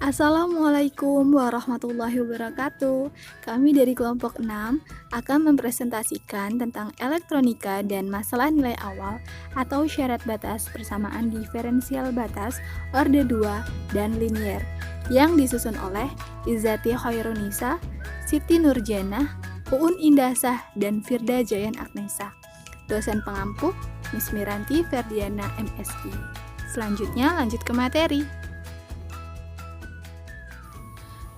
Assalamualaikum warahmatullahi wabarakatuh. Kami dari kelompok 6 akan mempresentasikan tentang elektronika dan masalah nilai awal atau syarat batas persamaan diferensial batas orde 2 dan linier yang disusun oleh Izzati Khairunisa, Siti Nurjanah, Uun Indasah, dan Firda Jayan Agnesa. Dosen pengampu Miss Miranti Ferdiana MSI. Selanjutnya lanjut ke materi.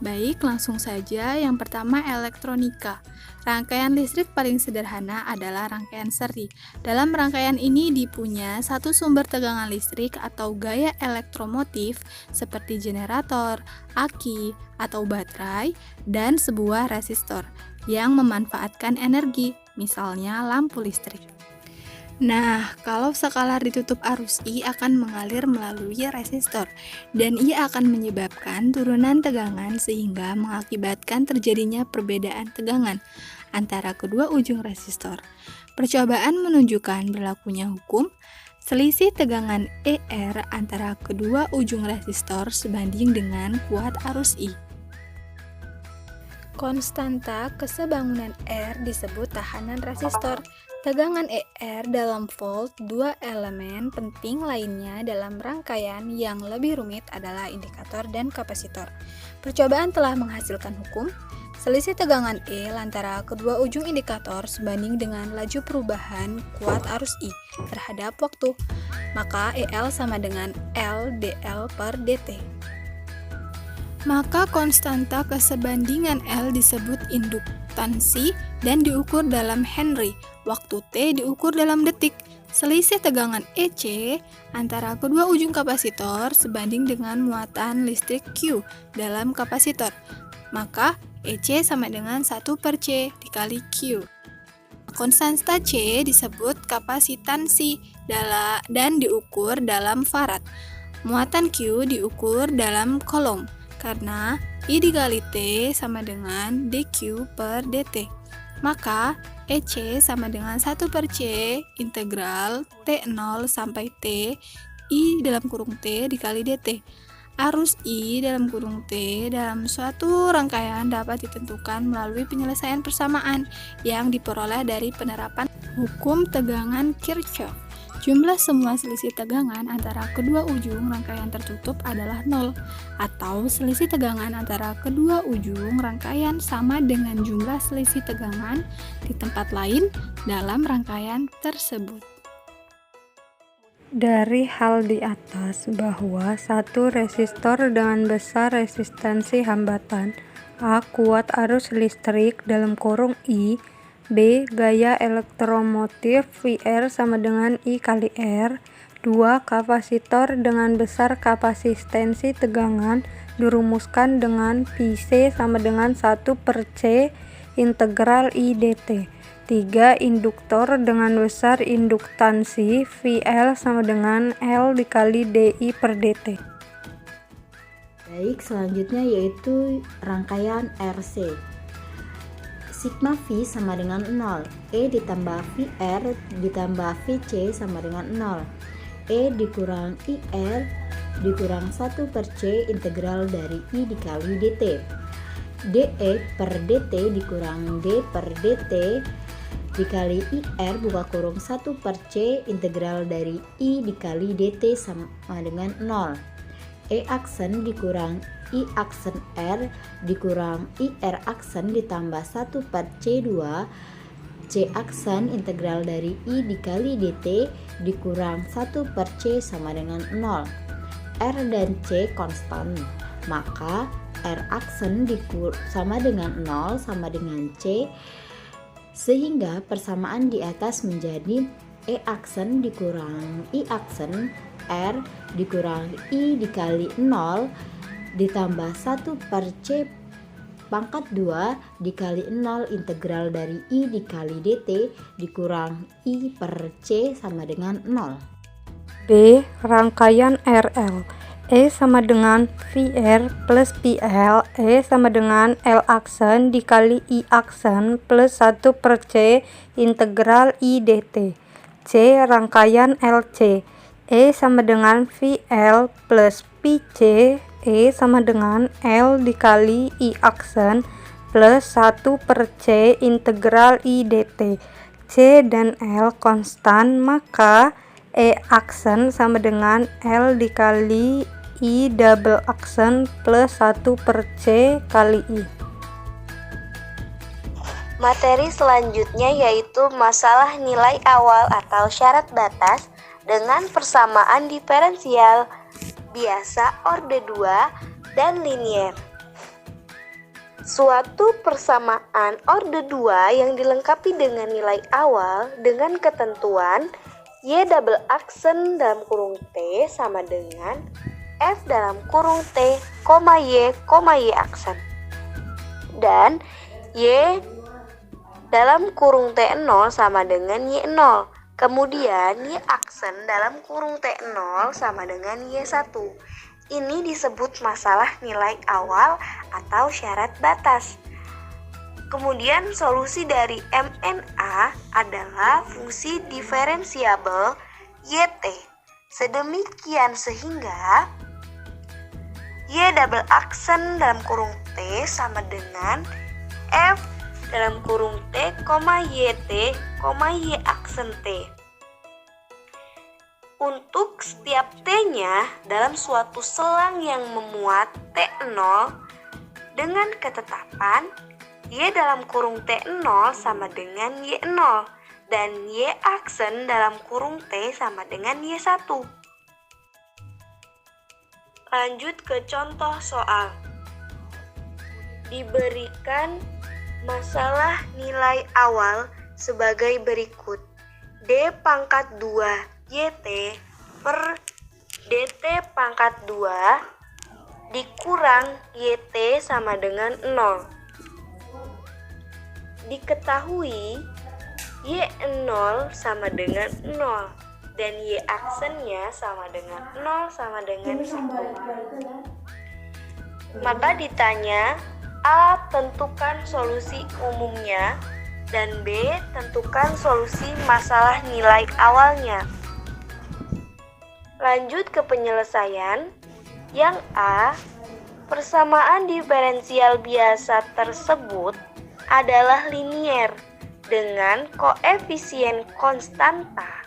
Baik, langsung saja. Yang pertama, elektronika. Rangkaian listrik paling sederhana adalah rangkaian seri. Dalam rangkaian ini dipunya satu sumber tegangan listrik atau gaya elektromotif seperti generator, aki, atau baterai, dan sebuah resistor yang memanfaatkan energi, misalnya lampu listrik. Nah, kalau sekalar ditutup arus I akan mengalir melalui resistor dan ia akan menyebabkan turunan tegangan sehingga mengakibatkan terjadinya perbedaan tegangan antara kedua ujung resistor. Percobaan menunjukkan berlakunya hukum selisih tegangan ER antara kedua ujung resistor sebanding dengan kuat arus I. Konstanta kesebangunan R disebut tahanan resistor. Tegangan ER dalam volt dua elemen penting lainnya dalam rangkaian yang lebih rumit adalah indikator dan kapasitor. Percobaan telah menghasilkan hukum selisih tegangan E antara kedua ujung indikator sebanding dengan laju perubahan kuat arus I terhadap waktu. Maka EL sama dengan L dL per dt. Maka konstanta kesebandingan L disebut induktansi dan diukur dalam Henry. Waktu T diukur dalam detik. Selisih tegangan EC antara kedua ujung kapasitor sebanding dengan muatan listrik Q dalam kapasitor. Maka EC sama dengan 1/C dikali Q. Konstanta C disebut kapasitansi dan diukur dalam farad. Muatan Q diukur dalam coulomb. Karena I dikali T sama dengan dQ per dt. Maka EC sama dengan 1/C integral T0 sampai T I dalam kurung T dikali dt. Arus I dalam kurung T dalam suatu rangkaian dapat ditentukan melalui penyelesaian persamaan yang diperoleh dari penerapan hukum tegangan Kirchhoff. Jumlah semua selisih tegangan antara kedua ujung rangkaian tertutup adalah 0, atau selisih tegangan antara kedua ujung rangkaian sama dengan jumlah selisih tegangan di tempat lain dalam rangkaian tersebut. Dari hal di atas bahwa satu resistor dengan besar resistansi hambatan A kuat arus listrik dalam kurung I, B. Gaya elektromotif VR sama dengan I kali R. 2. Kapasitor dengan besar kapasistensi tegangan dirumuskan dengan Pc sama dengan 1/C integral I dt. 3. Induktor dengan besar induktansi VL sama dengan L dikali DI per dt. Baik, selanjutnya yaitu rangkaian RC. Sigma V sama dengan 0, E ditambah VR ditambah VC sama dengan 0, E dikurang IR dikurang 1/C integral dari I dikali dt, DE per dt dikurang D per dt dikali IR buka kurung 1/C integral dari I dikali dt sama dengan 0, E aksen dikurang I aksen R dikurang IR aksen ditambah 1/C2 C aksen integral dari I dikali dt dikurang 1/C sama dengan 0. R dan C konstan, maka R aksen sama dengan 0 sama dengan C, sehingga persamaan di atas menjadi E aksen dikurang I aksen R dikurang I dikali 0 ditambah 1/C pangkat 2 dikali 0 integral dari I dikali dt dikurang I per C sama dengan 0. B. Rangkaian RL. E sama dengan VR plus PL, E sama dengan L aksen dikali I aksen plus 1/C integral I dt. C. Rangkaian LC. E sama dengan VL plus PC E sama dengan L dikali I aksen plus 1/C integral I dt. C dan L konstan, maka E aksen sama dengan L dikali I double aksen plus 1/C kali I. Materi selanjutnya yaitu masalah nilai awal atau syarat batas dengan persamaan diferensial biasa orde 2 dan linier. Suatu persamaan orde 2 yang dilengkapi dengan nilai awal dengan ketentuan Y double aksen dalam kurung T sama dengan F dalam kurung T, Y aksen. Dan Y dalam kurung T0 sama dengan Y0. Kemudian Y aksen dalam kurung T0 sama dengan Y1. Ini disebut masalah nilai awal atau syarat batas. Kemudian solusi dari MNA adalah fungsi diferensiabel YT. Sedemikian sehingga Y double aksen dalam kurung T sama dengan F dalam kurung T, YT, Y aksen T. Untuk setiap T-nya dalam suatu selang yang memuat T0 dengan ketetapan Y dalam kurung T0 sama dengan Y0 dan Y aksen dalam kurung T sama dengan Y1. Lanjut ke contoh soal. Diberikan masalah nilai awal sebagai berikut. D pangkat 2 YT per DT pangkat 2 dikurang YT sama dengan 0. Diketahui Y0 sama dengan 0 dan Y aksennya sama dengan 0 sama dengan 1. Maka ditanya A. Tentukan solusi umumnya dan B. Tentukan solusi masalah nilai awalnya. Lanjut ke penyelesaian. Yang A. Persamaan diferensial biasa tersebut adalah linier dengan koefisien konstanta.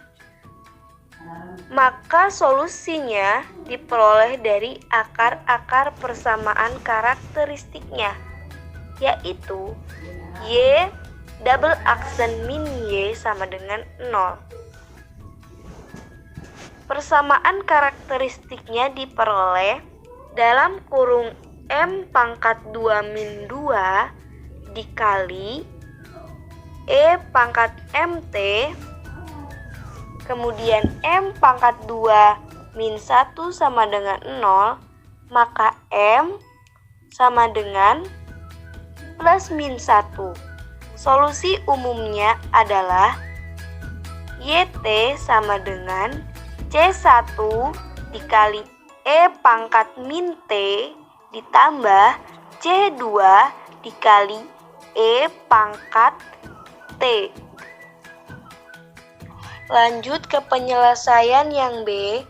Maka solusinya diperoleh dari akar-akar persamaan karakteristiknya, yaitu Y double aksen min Y sama dengan 0. Persamaan karakteristiknya diperoleh dalam kurung M pangkat 2 min 2 dikali E pangkat MT, kemudian M pangkat 2 min 1 sama dengan 0, maka M sama dengan plus min 1. Solusi umumnya adalah YT sama dengan C1 dikali E pangkat min T ditambah C2 dikali E pangkat T. Lanjut ke penyelesaian yang B.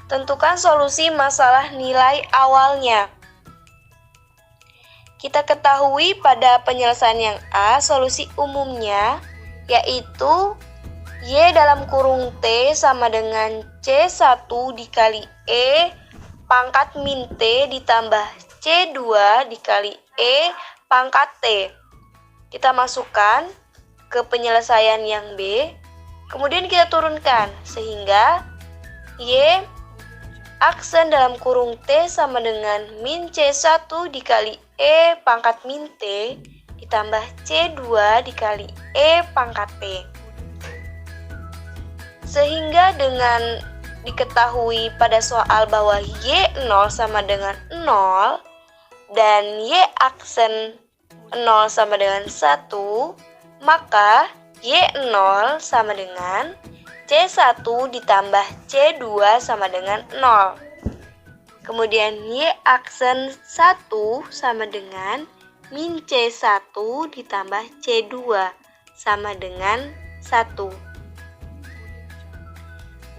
Tentukan solusi masalah nilai awalnya. Kita ketahui pada penyelesaian yang A, solusi umumnya yaitu Y dalam kurung T sama dengan C1 dikali E pangkat min T ditambah C2 dikali E pangkat T. Kita masukkan ke penyelesaian yang B. Kemudian kita turunkan sehingga Y aksen dalam kurung T sama dengan min C1 dikali E pangkat min T ditambah C2 dikali E pangkat T. Sehingga dengan diketahui pada soal bahwa Y0 sama dengan 0 dan Y aksen 0 sama dengan 1, maka Y0 sama dengan C1 ditambah C2 sama dengan 0. Kemudian Y aksen 1 sama dengan min C1 ditambah C2 sama dengan 1.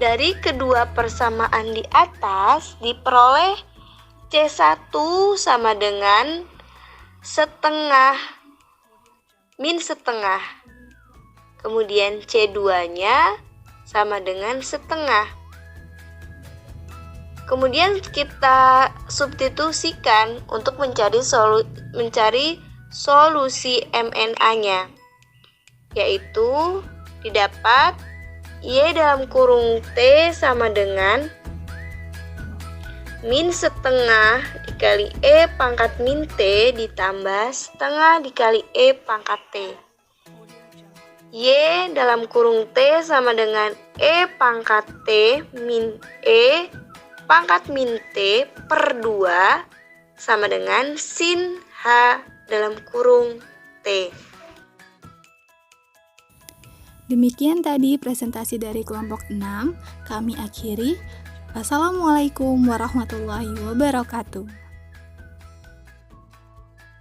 Dari kedua persamaan di atas diperoleh C1 sama dengan setengah min setengah. Kemudian C2-nya sama dengan setengah. Kemudian kita substitusikan untuk mencari solusi MNA-nya, yaitu didapat Y dalam kurung T sama dengan min setengah dikali E pangkat min T ditambah setengah dikali E pangkat T. Y dalam kurung T sama dengan E pangkat T min E pangkat min T per 2 sama dengan sin H dalam kurung T. Demikian tadi presentasi dari kelompok 6. Kami akhiri. Wassalamualaikum warahmatullahi wabarakatuh.